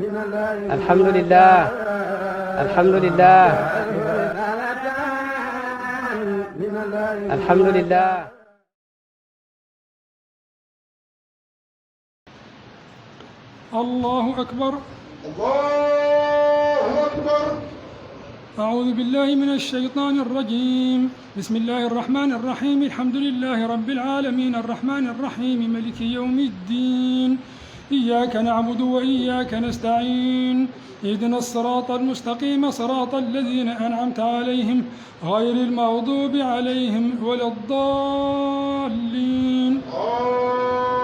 الحمد لله الحمد لله الحمد لله. الله أكبر. الله أكبر. أعوذ بالله من الشيطان الرجيم. بسم الله الرحمن الرحيم. الحمد لله رب العالمين الرحمن الرحيم ملك يوم الدين. إياك نعبد وإياك نستعين. اهدنا الصراط المستقيم صراط الذين أنعمت عليهم غير المغضوب عليهم ولا الضالين.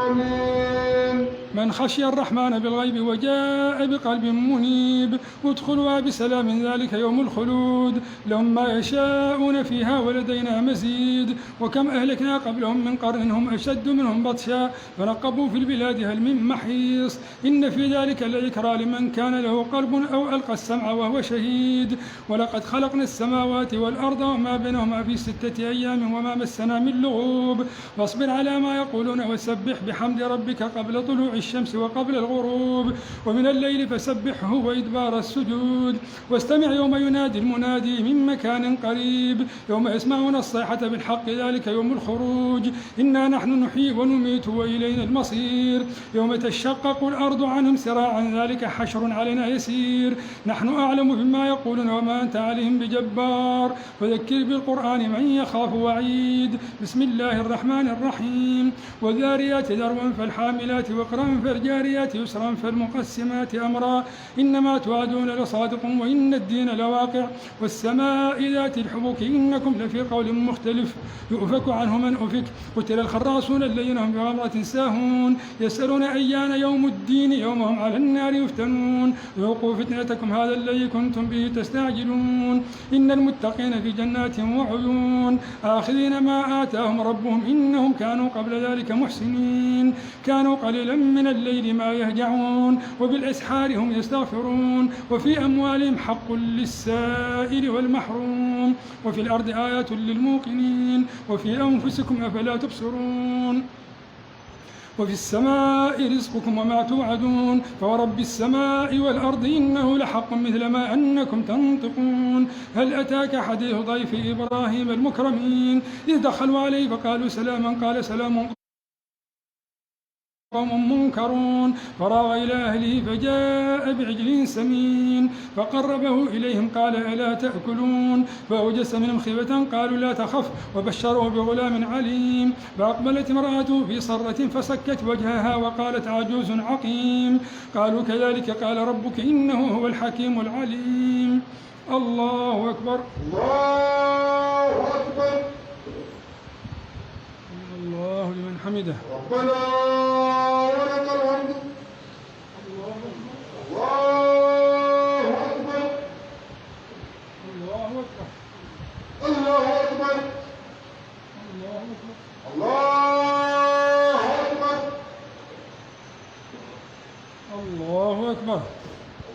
آمين. من خشي الرحمن بالغيب وجاء بقلب منيب ادخلوا بسلام ذلك يوم الخلود لهم ما يشاءون فيها ولدينا مزيد. وكم أهلكنا قبلهم من قرن هم أشد منهم بطشا فنقبوا في البلاد هل من محيص. إن في ذلك لذكرى لمن كان له قلب أو ألقى السمع وهو شهيد. ولقد خلقنا السماوات والأرض وما بينهما في 6 أيام وما مسنا من لغوب. واصبر على ما يقولون وسبح بحمد ربك قبل طلوع الشمس وقبل الغروب ومن الليل فسبحه وإدبار السجود. واستمع يوم ينادي المنادي من مكان قريب يوم يسمعون الصيحة بالحق ذلك يوم الخروج. إنا نحن نحيي ونميت وإلينا المصير. يوم تشقق الأرض عنهم سراعا ذلك حشر علينا يسير. نحن أعلم بما يقولون وما أنت عليهم بجبار. وذكر بالقرآن من يخاف وعيد. بسم الله الرحمن الرحيم. والذاريات ذروا فالحاملات وقرا فالجاريات يسرا فالمقسمات أمرا إنما توعدون لصادق وإن الدين لواقع. والسماء ذات الحبك إنكم لفي قول مختلف. يؤفك عنه من أفك. قتل الخراصون الذين هم بغمرة ساهون يسألون أيان يوم الدين يوم هم على النار يفتنون. ذوقوا فتنتكم هذا الذي كنتم به تستعجلون. إن المتقين في جنات وعيون آخذين ما آتاهم ربهم إنهم كانوا قبل ذلك محسنين. كانوا قليلا من الليل ما يهجعون وبالأسحار هم يستغفرون. وفي أموالهم حق للسائل والمحروم. وفي الأرض آيات للموقنين. وفي أنفسكم أفلا تبصرون. وفي السماء رزقكم وما توعدون. فورب السماء والأرض إنه لحق مثل ما أنكم تنطقون. هل أتاك حديث ضيف إبراهيم المكرمين إذ دخلوا عليه فقالوا سلاما قال سلام قوم منكرون. فراغ إلى أهله فجاء بعجل سمين فقربه إليهم قال ألا تأكلون. فأوجس منهم خيفة قالوا لا تخف وبشروه بغلام عليم. فأقبلت امرأته في صرة فسكت وجهها وقالت عجوز عقيم. قالوا كذلك قال ربك إنه هو الحكيم العليم. الله أكبر. الله أكبر. الله لمن حمده. ربنا ولك الحمد. الله أكبر. الله أكبر. الله أكبر. الله أكبر. الله أكبر. الله أكبر.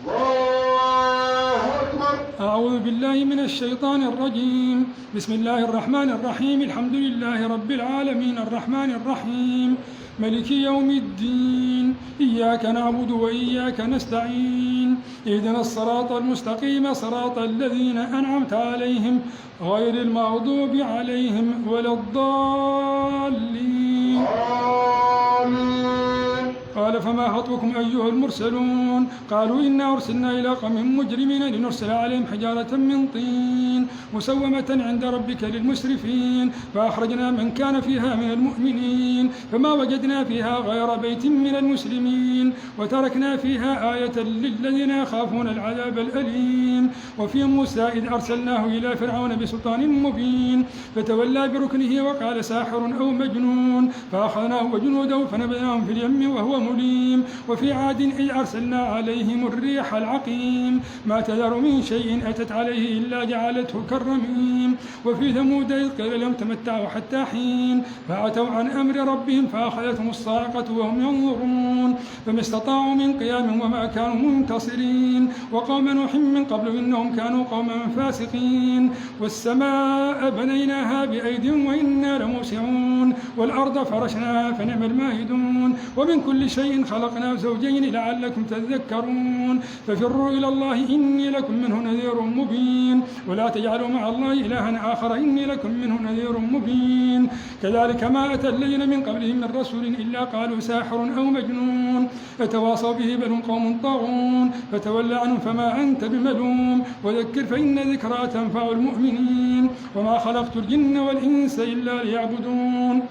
الله أكبر. أعوذ بالله من الشيطان الرجيم. بسم الله الرحمن الرحيم. الحمد لله رب العالمين الرحمن الرحيم ملك يوم الدين. إياك نعبد وإياك نستعين. اهدنا الصراط المستقيم صراط الذين أنعمت عليهم غير المغضوب عليهم ولا الضالين. آمين. قال فما خطبكم أيها المرسلون. قالوا إنا أرسلنا إلى قوم مجرمين لنرسل عليهم حجارة من طين مسومة عند ربك للمسرفين. فأخرجنا من كان فيها من المؤمنين فما وجدنا فيها غير بيت من المسلمين وتركنا فيها آية للذين يخافون العذاب الأليم. وفي موسى إذ أرسلناه إلى فرعون بسلطان مبين فتولى بركنه وقال ساحر أو مجنون. فأخذناه وجنوده فنبذناهم في اليم وهو مليم. وفي عاد إذ أرسلنا عليهم الريح العقيم ما تذر من شيء أتت عليه إلا جعلته كالرميم. وفي ثمود إذ قيل لهم تمتعوا حتى حين فعتوا عن أمر ربهم فأخذتهم الصاعقة وهم ينظرون فما استطاعوا من قيام وما كانوا منتصرين. وقوم نوح من قبل إنهم كانوا قوما فاسقين. والسماء بنيناها بأيد وإنا لموسعون. والأرض فرشناها فنعم الماهدون. ومن كل شيء خلقنا زوجين لعلكم تذكرون ففروا إلى الله إني لكم منه نذير مبين ولا تجعلوا مع الله إلها آخر إني لكم منه نذير مبين كذلك ما أتى الذين من قبلهم من رسول إلا قالوا ساحر أو مجنون أتواصوا به بل هم قوم طاغون فتول عنهم فما أنت بملوم وذكر فإن ذكرى تنفع المؤمنين وما خلقت الجن والإنس إلا ليعبدون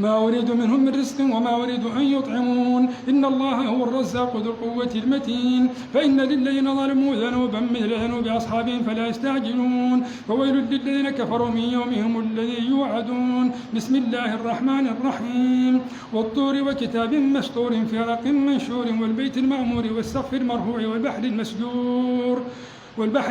ما أريد منهم من رزق وما أريد أن يطعمون إن الله هو الرزاق ذو القوة المتين فإن للذين ظلموا ذنوبا مثل ذنوب أصحابهم فلا يستعجلون فويل للذين كفروا من يومهم الذي يوعدون بسم الله الرحمن الرحيم والطور وكتاب مسطور في رق منشور والبيت المعمور والسقف المرفوع والبحر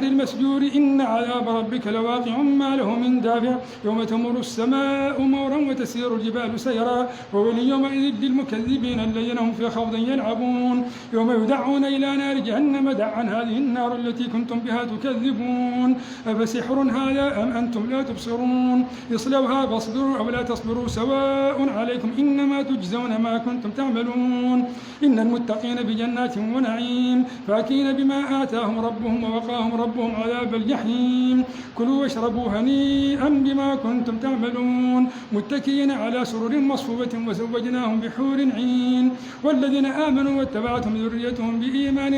المسجور إن عذاب ربك لواقع ما له من دافع يوم تمر السماء مورا وتسير الجبال سيرا وويل يومئذ للمكذبين الذين هم في خوض يلعبون يوم يدعون إلى نار جهنم دعا هذه النار التي كنتم بها تكذبون أفسحر هذا أم أنتم لا تبصرون اصلوها فاصبروا أو لا تصبروا سواء عليكم إنما تجزون ما كنتم تعملون إن المتقين بجنات ونعيم فاكين بما آتاهم ربهم ووقاهم ربهم عذاب الجحيم كلوا واشربوا هنيئا بما كنتم تعملون متكئين على سرر مصفوفة وزوجناهم بحور عين والذين آمنوا واتبعتهم ذريتهم بإيمان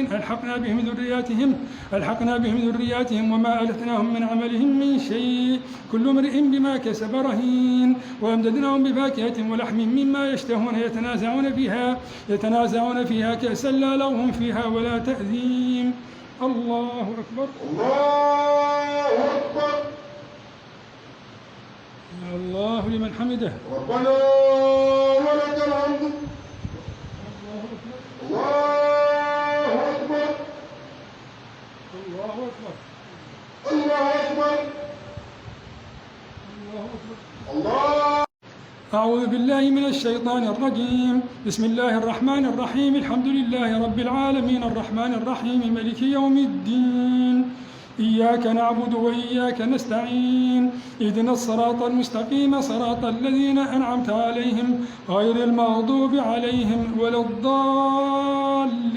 ألحقنا بهم ذرياتهم وما ألتناهم من عملهم من شيء كل امرئ بما كسب رهين وأمددناهم بفاكهة ولحم مما يشتهون يتنازعون فيها كأسا لا لغو فيها ولا تأثيم الله أكبر الله أكبر الله لمن حمده ربنا ولك الحمد الله أكبر الله أكبر الله أكبر الله أعوذ بالله من الشيطان الرجيم بسم الله الرحمن الرحيم الحمد لله رب العالمين الرحمن الرحيم مالك يوم الدين إياك نعبد وإياك نستعين اهدنا الصراط المستقيم صراط الذين أنعمت عليهم غير المغضوب عليهم ولا الضالين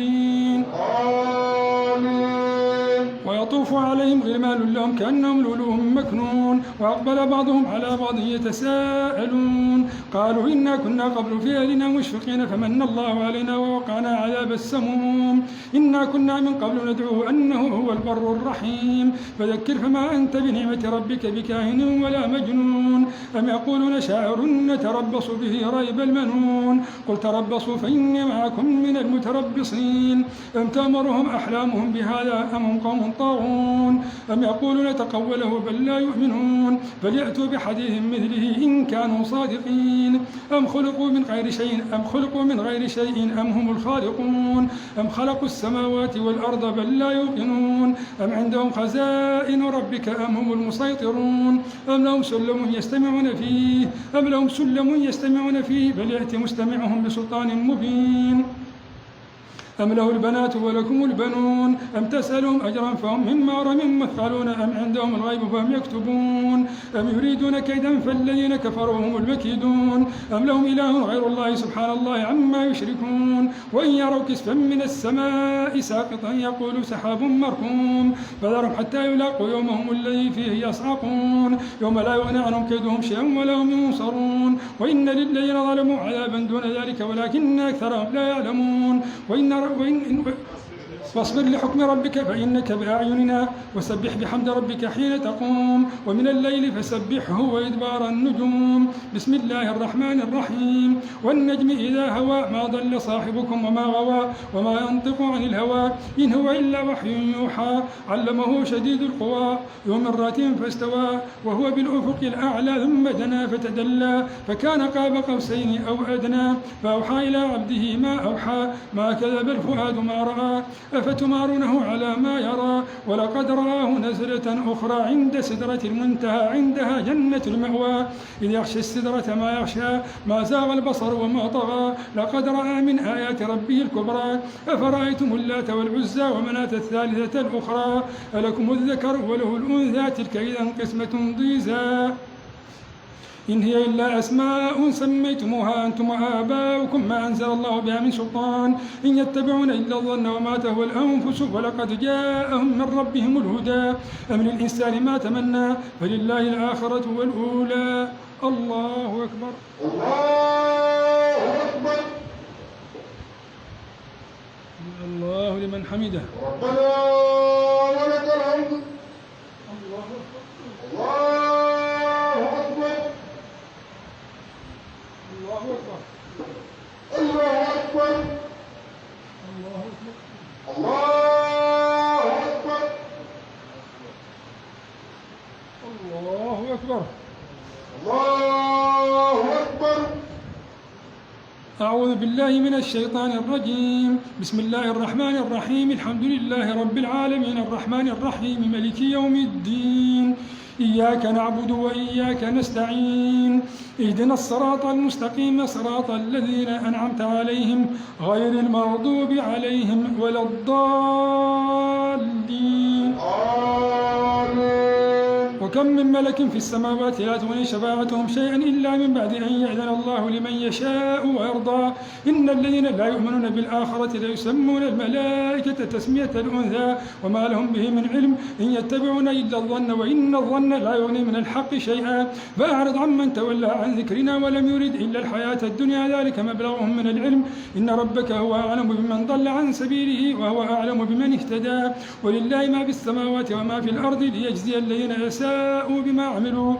ويطوف عليهم غلمان لهم كأنهم لؤلؤ مكنون وأقبل بعضهم على بعض يتساءلون قالوا إنا كنا قبل في أهلنا مشفقين فمن الله علينا ووقعنا عذاب السموم إنا كنا من قبل ندعوه أنه هو البر الرحيم فذكر فما أنت بنعمة ربك بكاهن ولا مجنون أم يقولون شاعر نتربص به ريب المنون قل تربصوا فإني معكم من المتربصين أم تأمرهم أحلامهم بهذا أم هم قوم طاغون أم يقولون تقوله بل لا يؤمنون فليأتوا بحديث مثله إن كانوا صادقين أم خلقوا من غير شيء أم هم الخالقون أم خلقوا السماوات والأرض بل لا يوقنون أم عندهم خزائن ربك أم هم المسيطرون أم لهم سلم يستمعون فيه فليأت مستمعهم بسلطان مبين أم له البنات ولكم البنون أم تسألهم أجرا فهم من مغرم مثقلون أم عندهم الغيب فهم يكتبون أم يريدون كيدا فالذين كفروا هم المكيدون أم لهم إله غير الله سبحان الله عما يشركون وإن يروا كسفا من السماء ساقطا يقولوا سحاب مركوم فذرهم حتى يلاقوا يومهم الذي فيه يصعقون يوم لا يغني عنهم كيدهم شيئا ولا هم ينصرون وإن للذين ظلموا عذابا دون ذلك ولكن أكثرهم لا يعلمون فاصبر لحكم ربك فإنك بأعيننا وسبح بحمد ربك حين تقوم ومن الليل فسبحه وإدبار النجوم بسم الله الرحمن الرحيم والنجم إذا هوى ما ضل صاحبكم وما غوى وما ينطق عن الهوى إن هو إلا وحي يوحى علمه شديد القوى ذو مرة فاستوى وهو بالأفق الأعلى ثم دنا فتدلى فكان قاب قوسين أو أدنى فأوحى إلى عبده ما أوحى ما كذب الفؤاد ما رأى أفتمارونه على ما يرى ولقد رآه نزلة أخرى عند سدرة المنتهى عندها جنة المأوى إذ يغشى السدرة ما يغشى ما زاغ البصر وما طغى لقد رأى من آيات ربه الكبرى أفرأيتم اللات والعزى ومناة الثالثة الأخرى ألكم الذكر وله الأنثى تلك إذا قسمة ضيزى إن هي إلا أسماء سميتموها أنتم وآباؤكم ما أنزل الله بها من سلطان إن يتبعون إلا الظن وما تهوى الأنفس ولقد جاءهم من ربهم الهدى أم للإنسان ما تمنى فلله الآخرة والأولى. الله أكبر. الله أكبر. الله لمن حمده. ربنا ولك الحمد. الله أكبر. الله أكبر. الله أكبر. الله أكبر. الله أكبر. الله أكبر. الله أكبر. الله أكبر. أعوذ بالله من الشيطان الرجيم. بسم الله الرحمن الرحيم. الحمد لله رب العالمين الرحمن الرحيم مالك يوم الدين إياك نعبد وإياك نستعين اهدنا الصراط المستقيم صراط الذين أنعمت عليهم غير المغضوب عليهم ولا الضالين. آمين. وكم من ملك في السماوات لا تغني شفاعتهم شيئا إلا من بعد أن يأذن الله لمن يشاء ويرضى إن الذين لا يؤمنون بالآخرة لا يسمون الملائكة تسمية الأنثى وما لهم به من علم إن يتبعون إلا الظن وإن الظن لا يغني من الحق شيئا فأعرض عمن تولى عن ذكرنا ولم يرد إلا الحياة الدنيا ذلك مبلغهم من العلم إن ربك هو أعلم بمن ضل عن سبيله وهو أعلم بمن اهتدى ولله ما في السماوات وما في الأرض ليجزي الذين أساءوا بما عملوا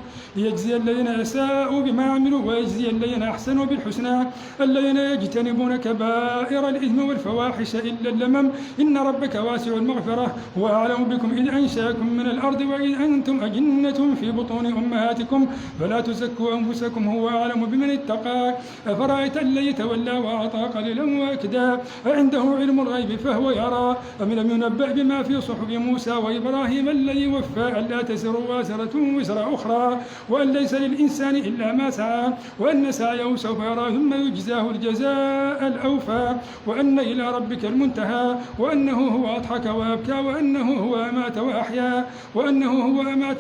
ويجزي الذين أحسنوا بالحسنى الذين يجتنبون كبائر الإثم والفواحش إلا اللمم إن ربك واسع المغفرة هو أعلم بكم إذ أنشأكم من الأرض وإذ أنتم أجنة في بطون أمهاتكم فلا تزكوا أنفسكم هو أعلم بمن اتقى أفرأيت الذي تولى وأعطى قليلا وأكدى أعنده علم الغيب فهو يرى أم لم ينبأ بما في صحف موسى وإبراهيم الذي وفى ألا تزر وازرة وزر أخرى وأن ليس للإنسان إلا ما سعى وأن سعيه سوف يرى ثم يجزاه الجزاء الأوفى وأن إلى ربك المنتهى وأنه هو أضحك وأبكى وأنه هو أمات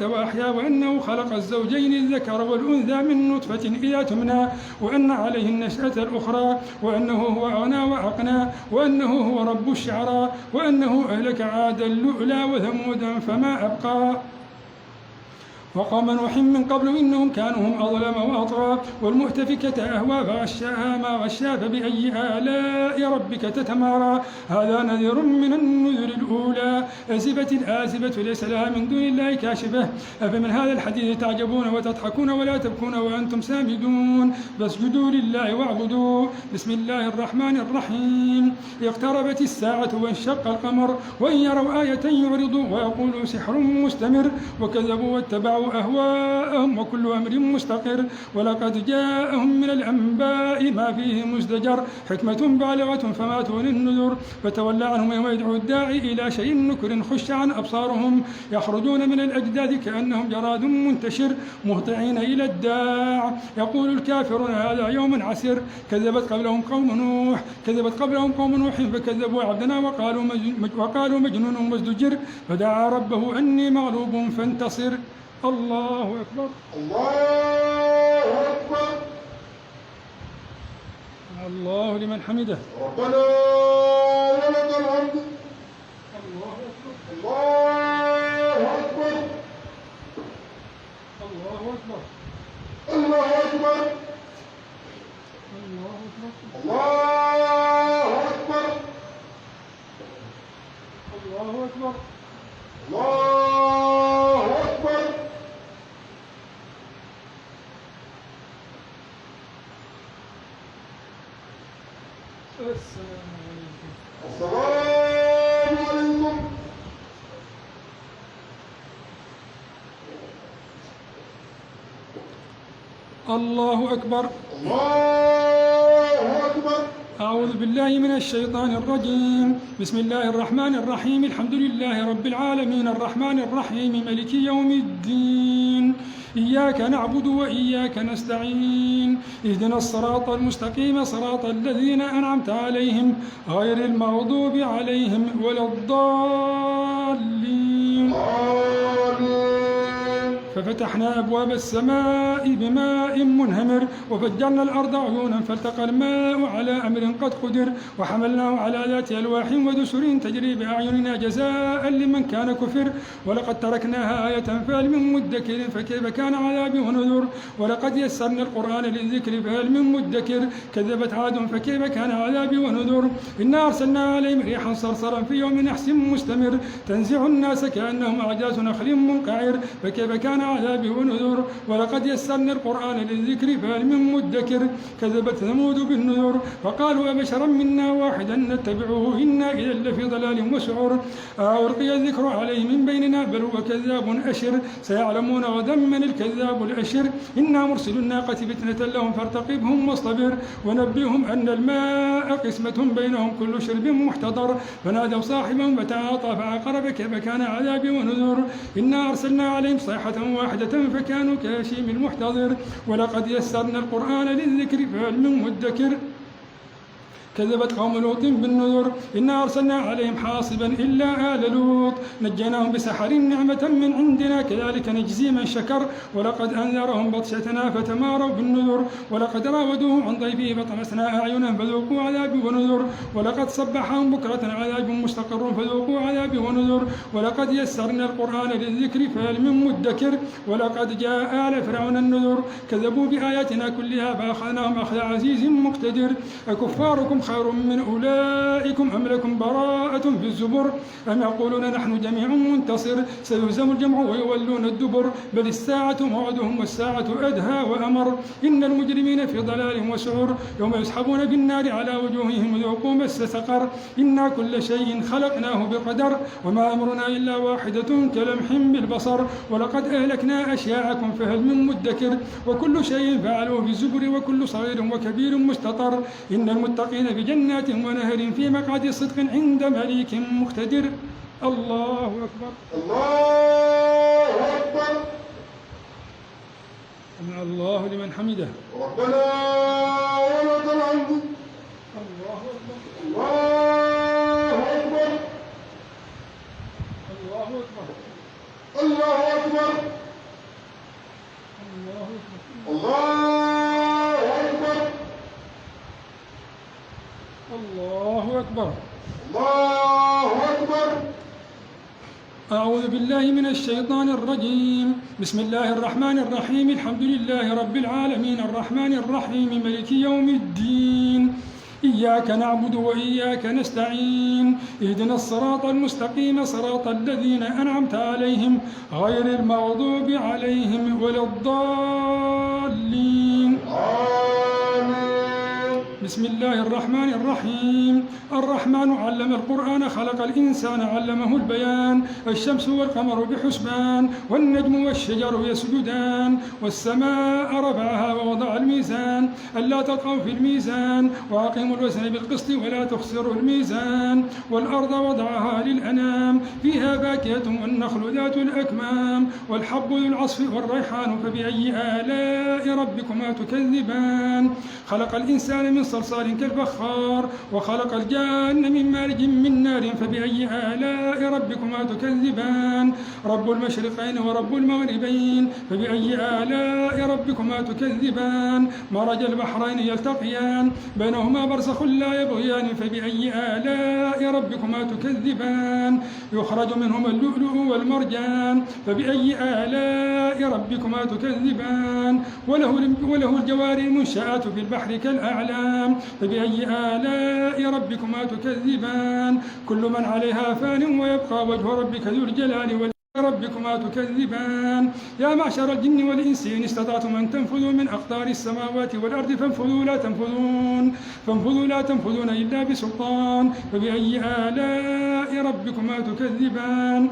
وأحيا وأنه خلق الزوجين الذكر والأنثى من نطفة إذا تمنى وأن عليه النشأة الأخرى وأنه هو أغنى وأقنى وأنه هو رب الشعرى وأنه أهلك عادا لؤلا وثمودا فما أبقى وقوم نوح من قبل إنهم كانوا هم أظلم وأطغى والمؤتفكة أهوى فغشاها ما غشا فبأي آلاء ربك تتمارى هذا نذير من النذر الأولى أزفت الآزفة ليس لها من دون الله كاشفة أفمن هذا الحديث تعجبون وتضحكون ولا تبكون وأنتم سامدون فاسجدوا لله واعبدوا بسم الله الرحمن الرحيم اقتربت الساعة وانشق القمر وإن يروا آية يعرضوا ويقولوا سحر مستمر وكذبوا واتبعوا أهواءهم وكل أمر مستقر ولقد جاءهم من الأنباء ما فيه مزدجر حكمة بالغة فما تغني النذر فتولى عنهم يوم يدعو الداعي إلى شيء نكر خش عن أبصارهم يخرجون من الأجداث كأنهم جراد منتشر مهطعين إلى الداع يقول الكافرون هذا يوم عسر كذبت قبلهم قوم نوح فكذبوا عبدنا وقالوا مجنون مزدجر فدعا ربه أني مغلوب فانتصر. الله أكبر. الله أكبر. الله لمن حمده. ربنا ولك الحمد. الله أكبر. الله أكبر. الله أكبر. الله أكبر. الله أكبر. الله أكبر. الله أكبر. الله أكبر. السلام عليكم. السلام عليكم. الله أكبر. الله أكبر. أعوذ بالله من الشيطان الرجيم. بسم الله الرحمن الرحيم. الحمد لله رب العالمين الرحمن الرحيم مالك يوم الدين إياك نعبد وإياك نستعين اهدنا الصراط المستقيم صراط الذين أنعمت عليهم غير المغضوب عليهم ولا الضالين. آمين. ففتحنا أبواب السماء بماء منهمر وفجرنا الأرض عيونا فالتقى الماء على أمر قد قدر وحملناه على ذات ألواح ودسر تجري بأعيننا جزاء لمن كان كفر ولقد تركناها آية فهل من مدكر فكيف كان عذابي ونذر ولقد يسرنا القرآن للذكر فهل من مدكر كذبت عاد فكيف كان عذابي ونذر إنا أرسلنا عليهم ريحا صرصرا في يوم نحس مستمر تنزع الناس كأنهم أعجاز نخل منقعر فكيف كان عذابي ونذر ولقد يسرنا القرآن للذكر فهل من مدكر كذبت ثمود بالنذر فقالوا أبشرا منا واحدا نتبعه إنا إذا لفي ضلال وسعر ألقي الذكر عليه من بيننا بل هو كذاب أشر سيعلمون غدا من الكذاب الأشر إنا مرسل الناقة فتنة لهم فارتقبهم واصطبر ونبئهم أن الماء قسمة بينهم كل شرب محتضر فنادوا صاحبهم فتعاطى فعقر فكيف كان عذابي ونذر إنا أرسلنا عليهم صيحة واحدة فكانوا كهشيم المحتضر ولقد يسرنا القرآن للذكر فهل من مدكر كذبت قوم لوط بالنذر إنا أرسلنا عليهم حاصبا إلا آل لوط نجيناهم بسحر نعمة من عندنا كذلك نجزي من شكر ولقد أنذرهم بطشتنا فتماروا بالنذر ولقد راودوه عن ضيفه فطمسنا أعينا فذوقوا عذابي ونذر ولقد صبحهم بكرة عذاب مستقر فذوقوا عذابي ونذر ولقد يسرنا القرآن للذكر فهل من مدكر ولقد جاء آل فرعون النذر كذبوا بآياتنا كلها فأخذناهم أخذ عزيز مقتدر أكفاركم خير من أولئكم أم لكم براءة في الزبر أم يقولون نحن جميع منتصر سيهزم الجمع ويولون الدبر بل الساعة موعدهم والساعة أدهى وأمر إن المجرمين في ضلال وسعر يوم يسحبون بالنار على وجوههم ذوقوا مس سقر إنا كل شيء خلقناه بقدر وما أمرنا إلا واحدة كلمح بالبصر ولقد أهلكنا أشياعكم فهل من مدكر وكل شيء فعلوه في الزبر وكل صغير وكبير مستطر إن المتقين في جنات ونهر في مقعد صدق عند مليك مقتدر الله أكبر الله أكبر سمع الله لمن حمده ربنا ولك الحمد الله أكبر الله أكبر الله أكبر الله أكبر الله أكبر الله أكبر الله أكبر الله أكبر أعوذ بالله من الشيطان الرجيم بسم الله الرحمن الرحيم الحمد لله رب العالمين الرحمن الرحيم ملك يوم الدين إياك نعبد وإياك نستعين اهدنا الصراط المستقيم صراط الذين أنعمت عليهم غير المغضوب عليهم ولا الضالين بسم الله الرحمن الرحيم الرحمن علم القرآن خلق الإنسان علمه البيان الشمس والقمر بحسبان والنجم والشجر يسجدان والسماء رفعها ووضع الميزان ألا تطغوا في الميزان وأقيموا الوزن بالقسط ولا تخسروا الميزان والأرض وضعها للأنام فيها فاكهة والنخل ذات الأكمام والحب ذو العصف والريحان فبأي آلاء ربكما تكذبان خلق الإنسان من صلصال كالفخار وخلق الجان من مارج من نار فبأي آلاء ربكما تكذبان رب المشرقين ورب المغربين فبأي آلاء ربكما تكذبان مرج البحرين يلتقيان بينهما برزخ لا يبغيان فبأي آلاء ربكما تكذبان يخرج منهما اللؤلؤ والمرجان فبأي آلاء ربكما تكذبان وله الجوار المنشآت في البحر كالأعلام فبأي آلاء ربكما تكذبان كل من عليها فان ويبقى وجه ربك ذو الجلال والإكرام ربكما تكذبان يا معشر الجن والإنس إن استطعتم أن تنفذوا من أقطار السماوات والأرض فانفذوا لا تنفذون إلا بسلطان فبأي آلاء ربكما تكذبان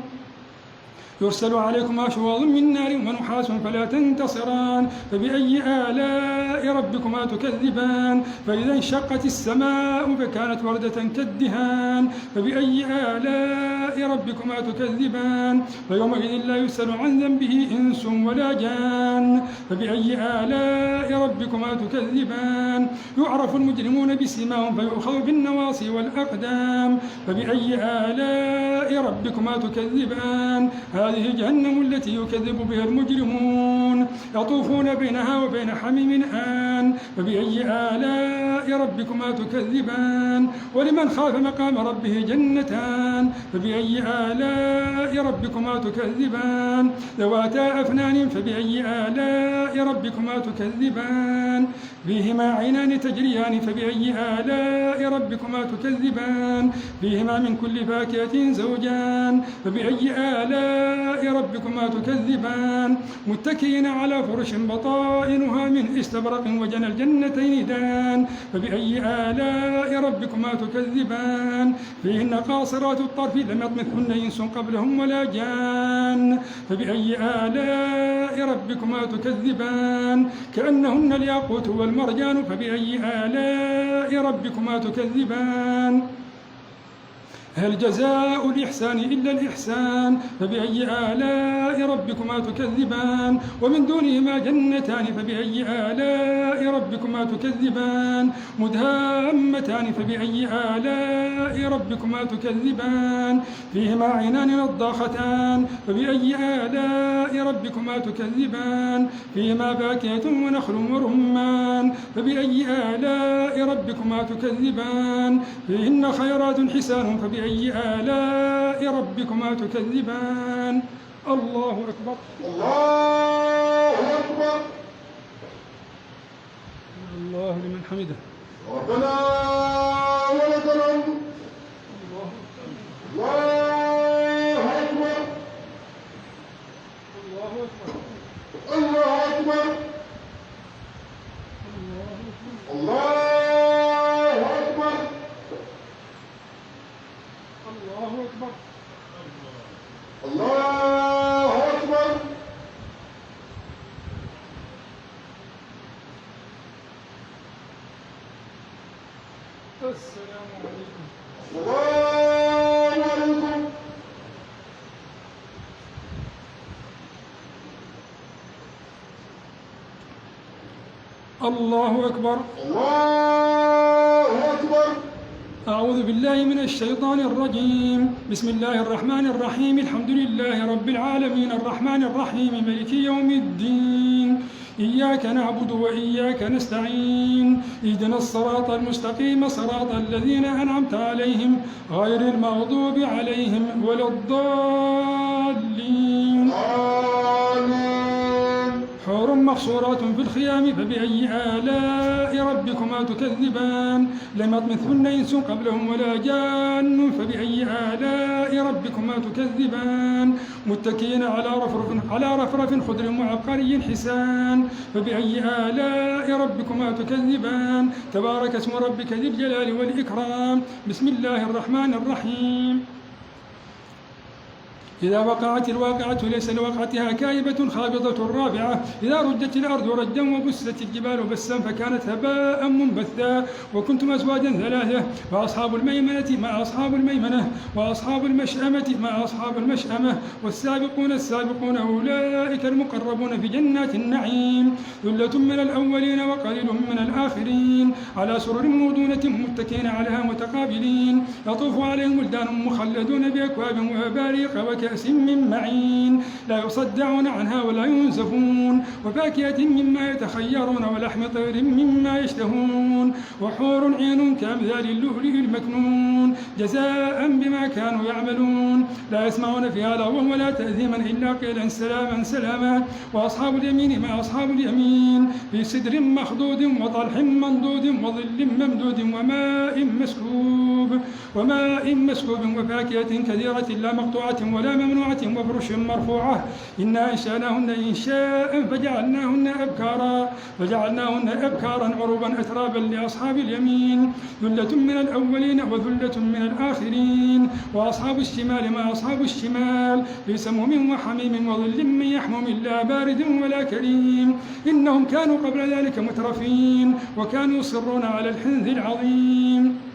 يرسل عليكما شواظ من نار ونحاس فلا تنتصران فبأي آلاء ربكما تكذبان فإذا انشقت السماء فكانت وردة كالدهان فبأي آلاء ربكما تكذبان فيومئذ لا يسأل عن ذنبه إنس ولا جان فبأي آلاء ربكما تكذبان يعرف المجرمون بسيماهم فيؤخذ بالنواصي والأقدام فبأي آلاء ربكما تكذبان هذه جهنم التي يكذب بها المجرمون يطوفون بينها وبين حميم آن فبأي آلاء ربكما تكذبان ولمن خاف مقام ربه جنتان فبأي آلاء ربكما تكذبان ذواتا أفنان فبأي آلاء ربكما تكذبان فيهما عينان تجريان فبأي آلاء ربكما تكذبان فيهما من كل فاكهة زوجان فبأي آلاء ربكما تكذبان متكئين على فرش بطائنها من استبرق وجنى الجنتين دان فبأي آلاء ربكما تكذبان فيهن قاصرات الطرف لم يطمثهن إنس قبلهم ولا جان فبأي آلاء ربكما تكذبان كأنهن الياقوت والمرجان فبأي آلاء ربكما تكذبان هل جزاء الإحسان إلا الإحسان فبأي آلاء ربكما تكذبان ومن دونهما جنتان فبأي آلاء ربكما تكذبان مدهامتان فبأي آلاء ربكما تكذبان فيهما عينان نضاختان فبأي آلاء ربكما تكذبان فيهما فاكهة ونخل ورمان فبأي آلاء ربكما تكذبان فيهن خيرات حسان فبأي آلاء ربكما تكذبان الله أكبر الله أكبر الله لمن حمده ربنا ولك الحمد الله أكبر الله أكبر الله أكبر الله أكبر الله أكبر الله أكبر السلام عليكم السلام عليكم الله أكبر الله أكبر أعوذ بالله من الشيطان الرجيم بسم الله الرحمن الرحيم الحمد لله رب العالمين الرحمن الرحيم مالك يوم الدين إياك نعبد وإياك نستعين اهدنا الصراط المستقيم صراط الذين أنعمت عليهم غير المغضوب عليهم ولا الضالين آمين حور مقصورات في الخيام فبأي آلاء ربكما تكذبان لم يطمثهن إنس قبلهم ولا جان فبأي آلاء ربكما تكذبان متكئين على رفرف خضر وعبقري حسان فبأي آلاء ربكما تكذبان تبارك اسم ربك ذي الجلال والإكرام بسم الله الرحمن الرحيم إذا وقعت الواقعة ليس لوقعتها كاذبة خافضة رافعة إذا رجت الأرض رجا وبست الجبال بسا فكانت هباء منبثا وكنتم أزواجا ثلاثة فأصحاب الميمنة مع أصحاب الميمنة وأصحاب المشأمة مع أصحاب المشأمة والسابقون السابقون أولئك المقربون في جنات النعيم ثلة من الأولين وقليل من الآخرين على سرر موضونة متكئين عليها متقابلين يطوف عليهم ولدان مخلدون بأكواب وأباريق وكأس من معين لا يصدعون عنها ولا ينزفون وفاكهة مما يتخيرون ولحم طير مما يشتهون وحور عين كأمثال اللؤلؤ المكنون جزاء بما كانوا يعملون لا يسمعون فيها لغوا ولا تأثيما إلا قيلا سلاما سلاما وأصحاب اليمين مع أصحاب اليمين في سدر مخضود وطلح منضود وظل ممدود وماء مسكوب وفاكهة كثيرة لا مقطوعة ولا ممنوعة وفرش مرفوعة إنا أنشأناهن إنشاء فجعلناهن أبكارا عربا أترابا لأصحاب اليمين ثلة من الأولين وثلة من الآخرين وأصحاب الشمال مع أصحاب الشمال في سموم وحميم وظل من يحموم لا بارد ولا كريم إنهم كانوا قبل ذلك مترفين وكانوا يصرون على الحنث العظيم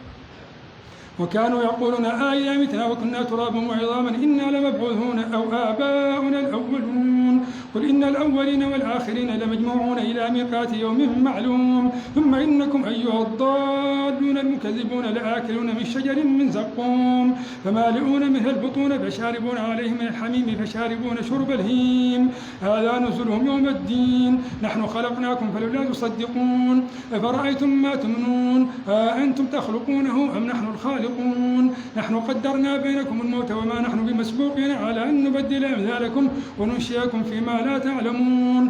وكانوا يقولون أئذا متنا وكنا ترابا وعظاما إنا لمبعوثون أو آباؤنا الأولون قل إن الأولين والآخرين لمجموعون إلى ميقات يوم معلوم ثم إنكم أيها الضالون المكذبون لآكلون من شجر من زقوم فمالئون منها البطون فشاربون عليه من الحميم فشاربون شرب الهيم هذا نزلهم يوم الدين نحن خلقناكم فلولا تصدقون أفرأيتم ما تمنون أأنتم تخلقونه أم نحن الخالقون نحن قدرنا بينكم الموت وما نحن بمسبوقين على أن نبدل أمثالكم وننشئكم فيما لا تعلمون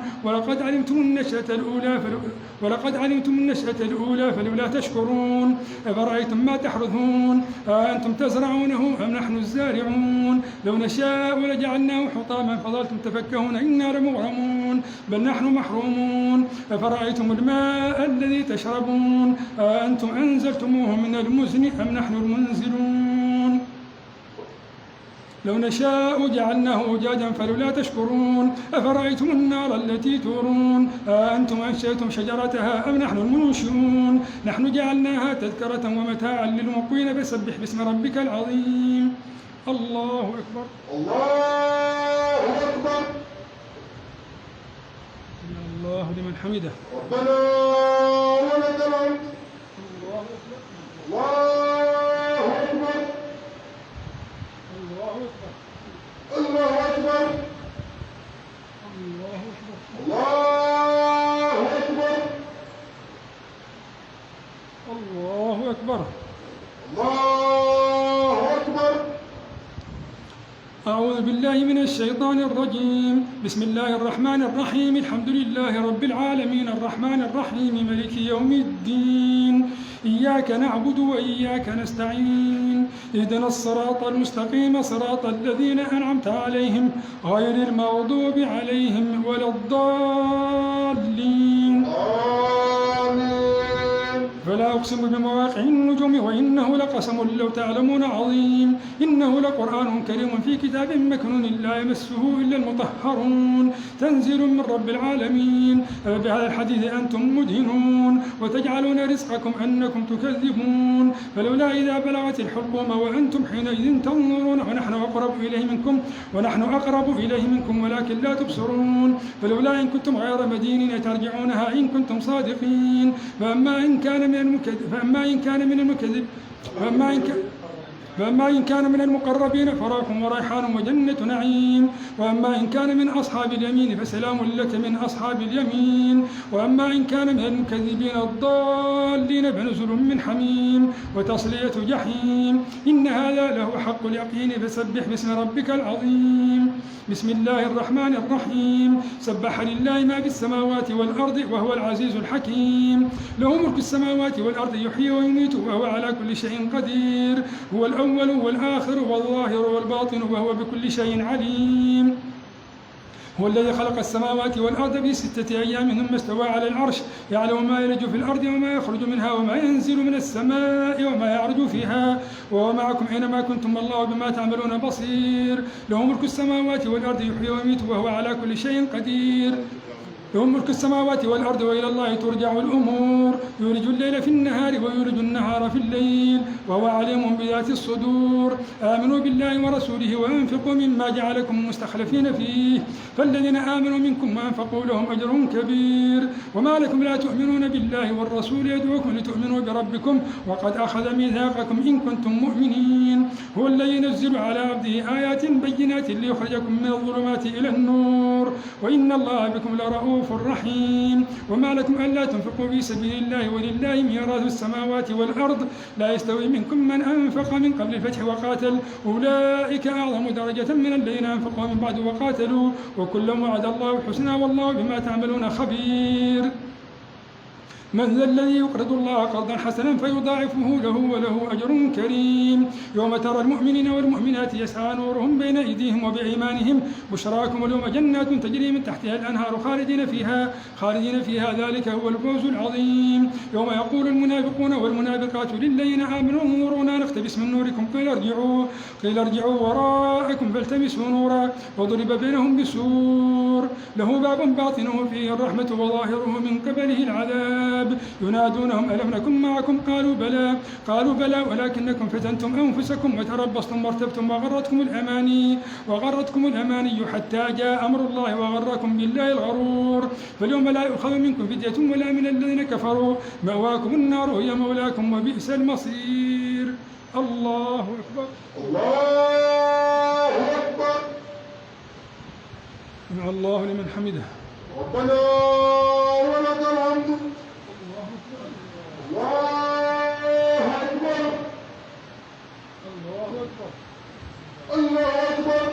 ولقد علمتم النشأة الأولى فلولا تشكرون أفرأيتم ما تحرثون أأنتم تزرعونه أم نحن الزارعون لو نشاء لجعلناه حطاما فظلتم تفكهون إنا لمغرمون بل نحن محرومون أفرأيتم الماء الذي تشربون أأنتم أنزلتموه من المزن أم نحن المنزلون لو نشاء جعلناه أجاجا فلولا تشكرون أفرأيتم النار التي تورون أأنتم أنشأتم شجرتها أم نحن المنشئون نحن جعلناها تذكرة ومتاعا للمقوين فسبح باسم ربك العظيم الله أكبر الله أكبر الله لمن حمده ربنا ولك الحمد الله أكبر الله أكبر الله أكبر الله أكبر الله أكبر أعوذ بالله من الشيطان الرجيم بسم الله الرحمن الرحيم الحمد لله رب العالمين الرحمن الرحيم مالك يوم الدين إياك نعبد وإياك نستعين اهدنا الصراط المستقيم صراط الذين أنعمت عليهم غير المغضوب عليهم ولا الضالين فلا أقسم بمواقع النجوم وإنه لقسم لو تعلمون عظيم إنه لقرآن كريم في كتاب مكنون لا يمسه إلا المطهرون تنزيل من رب العالمين بهذا الحديث أنتم مدهنون وتجعلون رزقكم أنكم تكذبون فلولا إذا بلغت الحلقوم وأنتم حينئذ تنظرون ونحن أقرب إليه منكم ولكن لا تبصرون فلولا إن كنتم غير مدينين ترجعونها إن كنتم صادقين فأما إن كان من المقربين فراح وريحان وجنة نعيم وأما إن كان من أصحاب اليمين فسلام لك من أصحاب اليمين وأما إن كان من المكذبين الضالين فنزل من حميم وتصلية جحيم إن هذا له حق اليقين فسبح باسم ربك العظيم بسم الله الرحمن الرحيم سبح لله ما في السماوات والأرض وهو العزيز الحكيم له ملك السماوات والأرض يحيي ويميت وهو على كل شيء قدير هو الأول والآخر والظاهر والباطن وهو بكل شيء عليم هو الذي خلق السماوات والأرض في 6 أيام ثم استوى على العرش يعلم ما يلج في الأرض وما يخرج منها وما ينزل من السماء وما يعرج فيها وهو معكم أينما كنتم والله بما تعملون بصير له ملك السماوات والأرض يحيي ويميت وهو على كل شيء قدير له ملك السماوات والأرض وإلى الله ترجع الأمور يولج الليل في النهار ويولج النهار في الليل وهو عليم بذات الصدور آمنوا بالله ورسوله وأنفقوا مما جعلكم مستخلفين فيه فالذين آمنوا منكم وأنفقوا لهم أجر كبير وما لكم لا تؤمنون بالله والرسول يدعوكم لتؤمنوا بربكم وقد أخذ ميثاقكم إن كنتم مؤمنين هو الذي ينزل على عبده آيات بينات ليخرجكم من الظلمات إلى النور وإن الله بكم لرؤوف الرحيم وما لكم ألا تنفقوا في سبيل الله ولله ميراث السماوات والأرض لا يستوي منكم من أنفق من قبل الفتح وقاتل أولئك أعظم درجة من الذين أنفقوا من بعد وقاتلوا وكلا وعد الله الحسنى والله بما تعملون خبير من ذا الذي يقرض الله قرضا حسنا فيضاعفه له وله أجر كريم يوم ترى المؤمنين والمؤمنات يسعى نورهم بين أيديهم وبأيمانهم بشراكم اليوم جنات تجري من تحتها الأنهار خالدين فيها ذلك هو الفوز العظيم يوم يقول المنافقون والمنافقات للذين آمنوا انظرونا نقتبس من نوركم قيل ارجعوا وراءكم فالتمسوا نورا وضرب بينهم بسور له باب باطنه فيه الرحمة وظاهره من قبله العذاب الكتاب ينادونهم ألم نكن معكم قالوا بلى ولكنكم فتنتم أنفسكم وتربصتم وارتبتم وغرتكم الأماني حتى جاء أمر الله وغركم بالله الغرور فاليوم لا يؤخذ منكم فدية ولا من الذين كفروا مأواكم النار هي مولاكم وبئس المصير. الله أكبر. الله أكبر. سمع الله لمن حمده. ربنا ولك الحمد. الله أكبر. الله أكبر.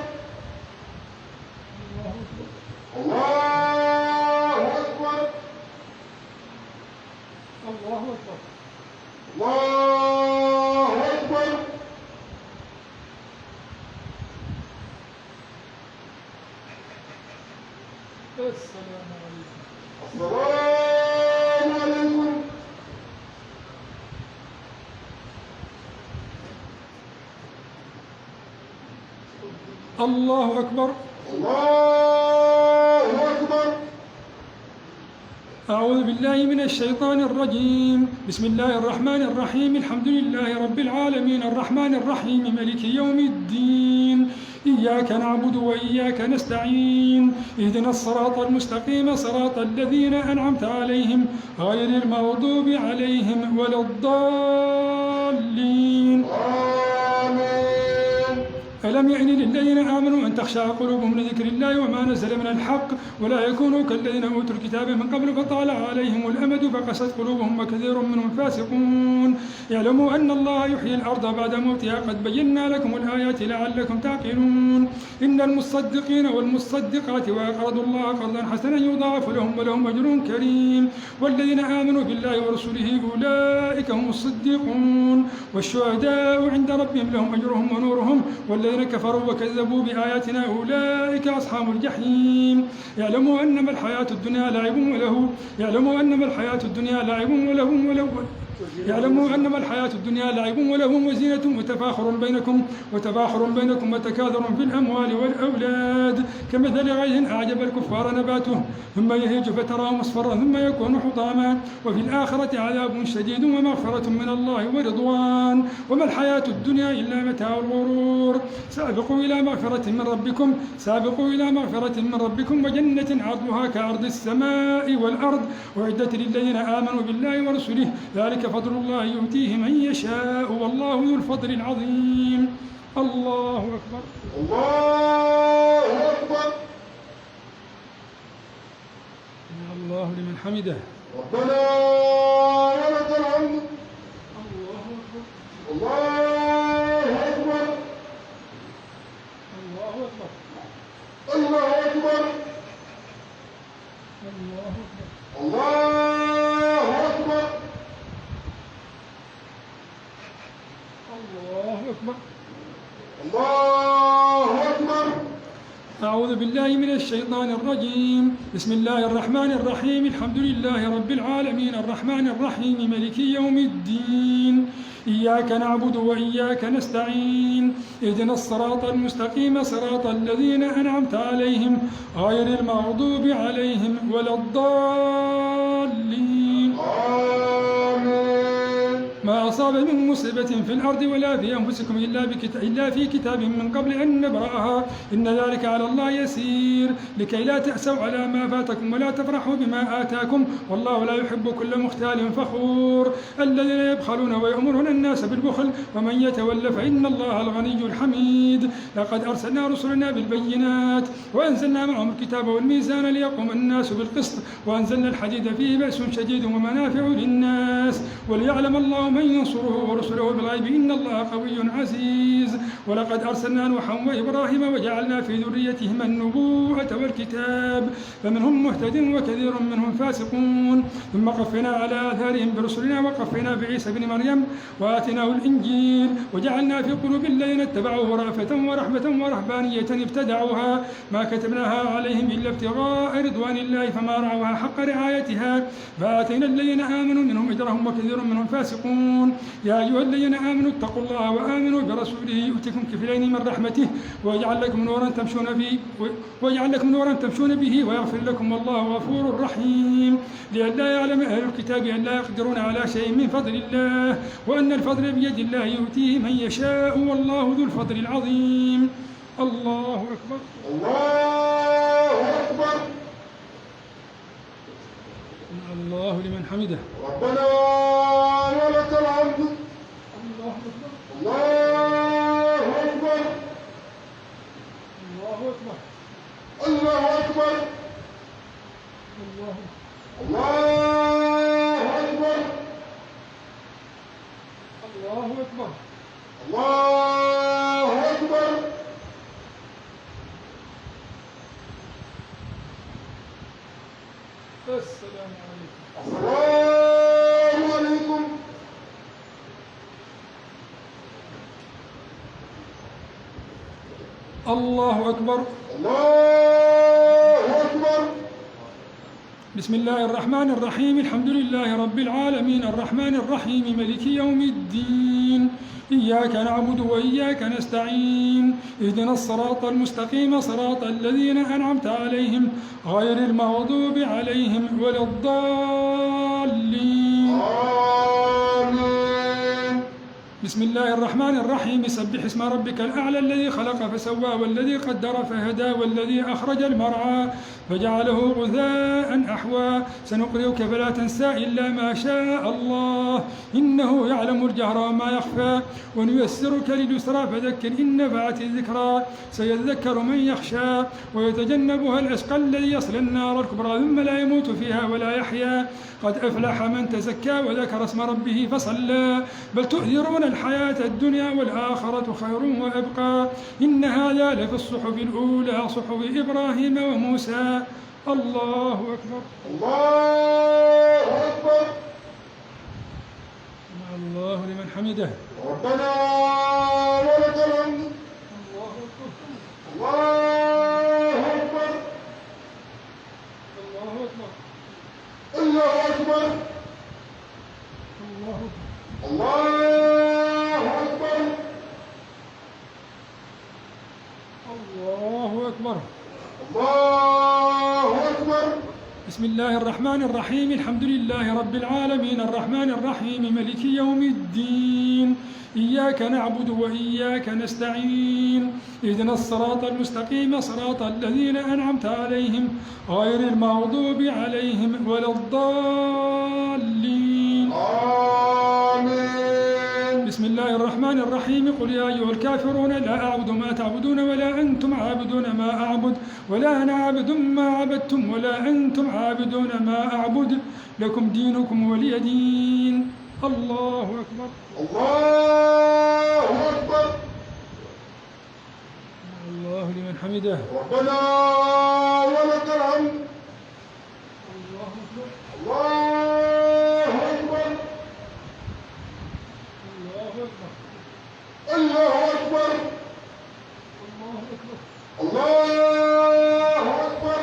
الله أكبر. الله أكبر. الله أكبر. السلام عليكم. السلام عليكم. الله أكبر. الله أكبر. أعوذ بالله من الشيطان الرجيم. بسم الله الرحمن الرحيم. الحمد لله رب العالمين الرحمن الرحيم مالك يوم الدين إياك نعبد وإياك نستعين اهدنا الصراط المستقيم صراط الذين أنعمت عليهم غير المغضوب عليهم ولا الضالين. ألم يأن للذين آمنوا أن تخشع قلوبهم لذكر الله وما نزل من الحق ولا يكونوا كالذين أوتوا الكتاب من قبل فطال عليهم الأمد فقست قلوبهم وكثير منهم فاسقون. يعلموا أن الله يحيي الأرض بعد موتها قد بينا لكم الآيات لعلكم تعقلون. إن المصدقين والمصدقات وأقرضوا الله قرضا حسنا يضاعف لهم ولهم أجر كريم. والذين آمنوا بالله ورسله أولئك هم الصديقون والشهداء عند ربهم لهم أجرهم ونورهم. والذين كفروا وكذبوا بآياتنا أولئك أصحاب الجحيم. يعلموا أنما الحياة الدنيا لعب وله وزينة وتفاخر بينكم وتكاثر في الأموال والأولاد كمثل غيث أعجب الكفار نباته ثم يهيج فتراه مصفرا ثم يكون حطاما وفي الآخرة عذاب شديد ومغفرة من الله ورضوان وما الحياة الدنيا إلا متاع الغرور. سابقوا إلى مغفرة من ربكم وجنة عرضها كعرض السماء والأرض أعدت للذين آمنوا بالله ورسله ذلك فضل الله يؤتيه من يشاء والله ذو الفضل العظيم. الله أكبر. الله أكبر. سمع الله لمن حمده. ربنا ولك الحمد. الله أكبر. الله أكبر. الله أكبر. الله أكبر. الله أكبر. الله أكبر. الله أكبر. الله أكبر. أعوذ بالله من الشيطان الرجيم. بسم الله الرحمن الرحيم. الحمد لله رب العالمين الرحمن الرحيم مالك يوم الدين إياك نعبد وإياك نستعين اهدنا الصراط المستقيم صراط الذين أنعمت عليهم غير المغضوب عليهم ولا الضالين. ما أصاب من مصيبة في الأرض ولا في أنفسكم إلا في كتاب من قبل أن نبرأها إن ذلك على الله يسير لكي لا تأسوا على ما فاتكم ولا تفرحوا بما آتاكم والله لا يحب كل مختال فخور. الذين يبخلون ويأمرون الناس بالبخل ومن يتول فإن الله الغني الحميد. لقد أرسلنا رسلنا بالبينات وأنزلنا معهم الكتاب والميزان ليقوم الناس بالقسط وأنزلنا الحديد فيه بأس شديد ومنافع للناس وليعلم الله من ينصره ورسله بالغيب إن الله قوي عزيز. ولقد أرسلنا نوحا وإبراهيم وجعلنا في ذريتهما النبوءة والكتاب فمنهم مهتد وكثير منهم فاسقون. ثم قفينا على آثارهم برسلنا وقفينا بعيسى بن مريم وآتيناه الإنجيل وجعلنا في قلوب الذين اتبعوه رأفة ورحمة ورهبانية ابتدعوها ما كتبناها عليهم إلا ابتغاء رضوان الله فما رعوها حق رعايتها فآتينا الذين آمنوا منهم أجرهم وكثير منهم فاسقون. يرجعون. يا أيها الذين آمنوا اتقوا الله وآمنوا برسوله يؤتكم كفلين من رحمته ويجعل لكم نورا تمشون به ويغفر لكم والله غفور رحيم. لئلا يعلم أهل الكتاب أن لا يقدرون على شيء من فضل الله وأن الفضل بيد الله يؤتيه من يشاء والله ذو الفضل العظيم. الله أكبر. الله أكبر. الله لمن حمده. ربنا ولك الحمد. الله أكبر. الله أكبر. الله أكبر. الله أكبر. الله أكبر. الله أكبر. الله أكبر. السلام عليكم. السلام عليكم. الله أكبر. الله أكبر. بسم الله الرحمن الرحيم. الحمد لله رب العالمين الرحمن الرحيم ملك يوم الدين. إياك نعبد وإياك نستعين. اهدنا الصراط المستقيم صراط الذين أنعمت عليهم غير المغضوب عليهم ولا الضالين. آمين. بسم الله الرحمن الرحيم. سبح اسم ربك الأعلى الذي خلق فسوى والذي قدر فهدى والذي أخرج المرعى فجعله غثاء أحوى. سنقرئك فلا تنسى إلا ما شاء الله إنه يعلم الجهر وما يخفى ونيسرك لليسرى فذكر إن نفعت الذكرى سيذكر من يخشى ويتجنبها الأشقى الذي يصلى النار الكبرى ثم لا يموت فيها ولا يحيا. قد أفلح من تزكى وذكر اسم ربه فصلى بل تؤثرون الحياة الدنيا والآخرة خير وأبقى إن هذا لفي الصحف الأولى صحف إبراهيم وموسى. الله أكبر. الله أكبر. الله لمن حمده. ربنا ولك الحمد. الله أكبر. الله أكبر. الله أكبر. الله أكبر. الله أكبر. الله أكبر. الله أكبر. الله أكبر. بسم الله الرحمن الرحيم. الحمد لله رب العالمين الرحمن الرحيم ملك يوم الدين. إياك نعبد وإياك نستعين. اهدنا الصراط المستقيم صراط الذين أنعمت عليهم غير المغضوب عليهم ولا الضالين. آمين. بسم الله الرحمن الرحيم. قل يا أيها الكافرون لا أعبد ما تعبدون ولا أنتم عابدون ما أعبد ولا أنا عابد ما عبدتم ولا أنتم عابدون ما أعبد لكم دينكم ولي دين. الله أكبر. الله أكبر. الله لمن حمده. ربنا ولك الحمد. الله أكبر. الله أكبر. الله أكبر. الله أكبر. الله أكبر. الله أكبر.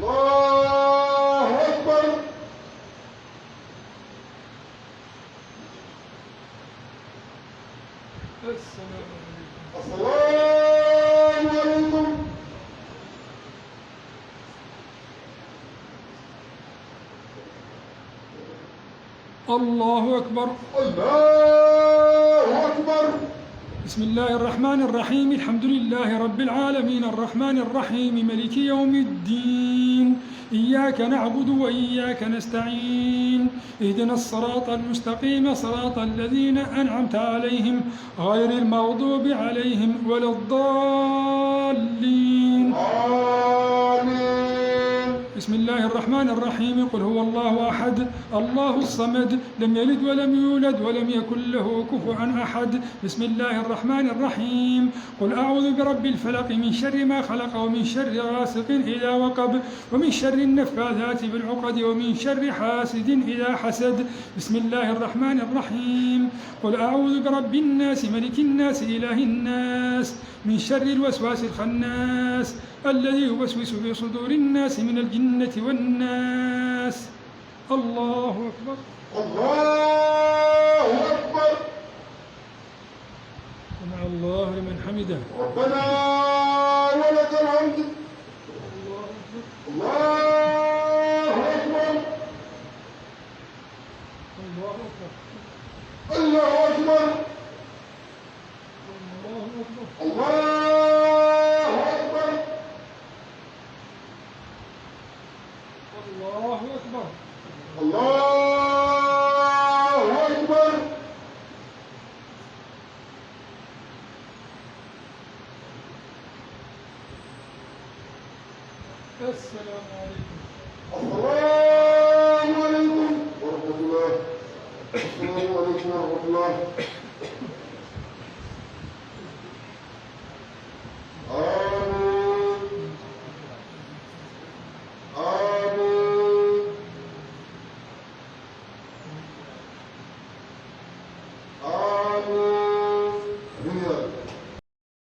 الله أكبر. السلام عليكم. السلام عليكم. الله أكبر. الله أكبر. بسم الله الرحمن الرحيم. الحمد لله رب العالمين الرحمن الرحيم ملك يوم الدين. إياك نعبد وإياك نستعين. اهدنا الصراط المستقيم صراط الذين أنعمت عليهم غير المغضوب عليهم ولا الضالين. آمين. بسم الله الرحمن الرحيم. قل هو الله أحد الله الصمد لم يلد ولم يولد ولم يكن له كفوا أحد. بسم الله الرحمن الرحيم. قل أعوذ برب الفلق من شر ما خلق ومن شر غاسق إذا وقب ومن شر النفاثات في العقد ومن شر حاسد إذا حسد. بسم الله الرحمن الرحيم. قل أعوذ برب الناس ملك الناس إله الناس من شر الوسواس الخناس الذي يوسوس في صدور الناس من الجنة والناس. الله أكبر. الله أكبر. سمع الله لمن حمده. ربنا ولك الحمد. الله أكبر. الله أكبر. الله أكبر. الله أكبر. الله أكبر. الله أكبر. السلام عليكم. السلام عليكم ورحمة الله. السلام عليكم ورحمة الله.